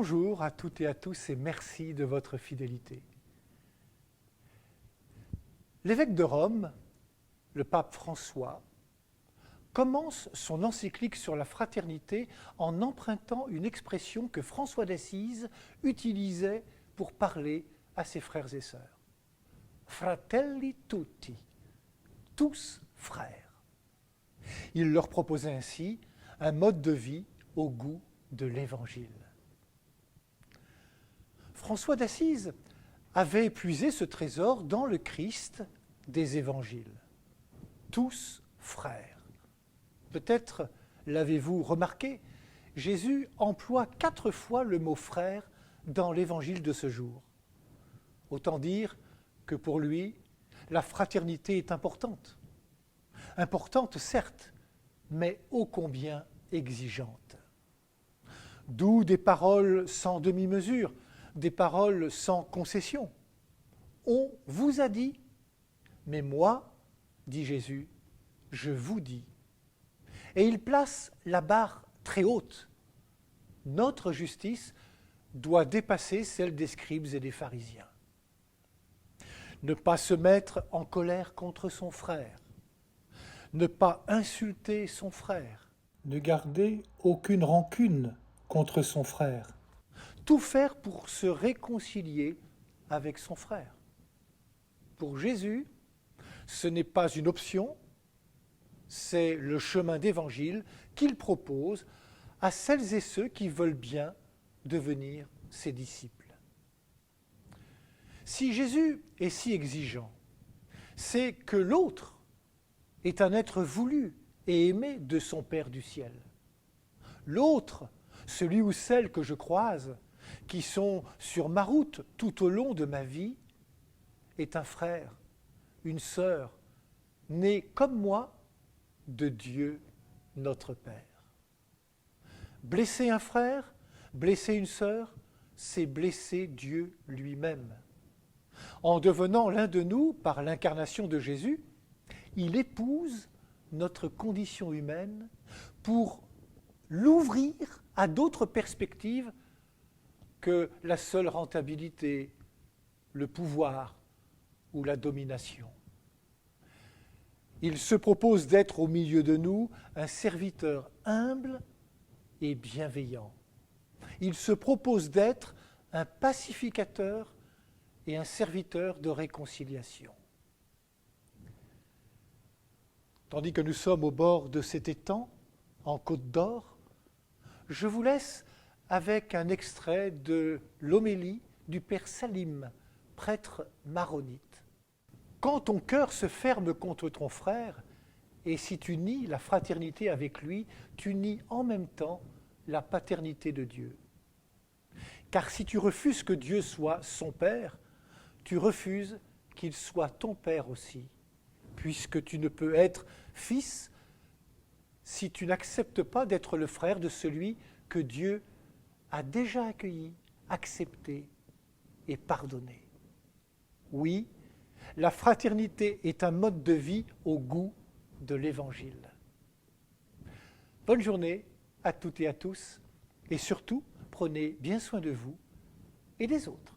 Bonjour à toutes et à tous et merci de votre fidélité. L'évêque de Rome, le pape François, commence son encyclique sur la fraternité en empruntant une expression que François d'Assise utilisait pour parler à ses frères et sœurs. Fratelli tutti, tous frères. Il leur proposait ainsi un mode de vie au goût de l'Évangile. François d'Assise avait puisé ce trésor dans le Christ des Évangiles. Tous frères. Peut-être l'avez-vous remarqué, Jésus emploie 4 fois le mot frère dans l'Évangile de ce jour. Autant dire que pour lui, la fraternité est importante. Importante certes, mais ô combien exigeante. D'où des paroles sans demi-mesure, des paroles sans concession. On vous a dit, mais moi, dit Jésus, je vous dis. Et il place la barre très haute. Notre justice doit dépasser celle des scribes et des pharisiens. Ne pas se mettre en colère contre son frère. Ne pas insulter son frère. Ne garder aucune rancune contre son frère. Tout faire pour se réconcilier avec son frère. Pour Jésus, ce n'est pas une option, c'est le chemin d'évangile qu'il propose à celles et ceux qui veulent bien devenir ses disciples. Si Jésus est si exigeant, c'est que l'autre est un être voulu et aimé de son Père du ciel. L'autre, celui ou celle que je croise, qui sont sur ma route tout au long de ma vie, est un frère, une sœur, né comme moi de Dieu notre Père. Blesser un frère, blesser une sœur, c'est blesser Dieu lui-même. En devenant l'un de nous par l'incarnation de Jésus, il épouse notre condition humaine pour l'ouvrir à d'autres perspectives que la seule rentabilité, le pouvoir ou la domination. Il se propose d'être au milieu de nous un serviteur humble et bienveillant. Il se propose d'être un pacificateur et un serviteur de réconciliation. Tandis que nous sommes au bord de cet étang, en Côte d'Or, je vous laisse avec un extrait de l'homélie du Père Salim, prêtre maronite. Quand ton cœur se ferme contre ton frère, et si tu nies la fraternité avec lui, tu nies en même temps la paternité de Dieu. Car si tu refuses que Dieu soit son Père, tu refuses qu'il soit ton Père aussi, puisque tu ne peux être fils si tu n'acceptes pas d'être le frère de celui que Dieu a déjà accueilli, accepté et pardonné. Oui, la fraternité est un mode de vie au goût de l'Évangile. Bonne journée à toutes et à tous, et surtout, prenez bien soin de vous et des autres.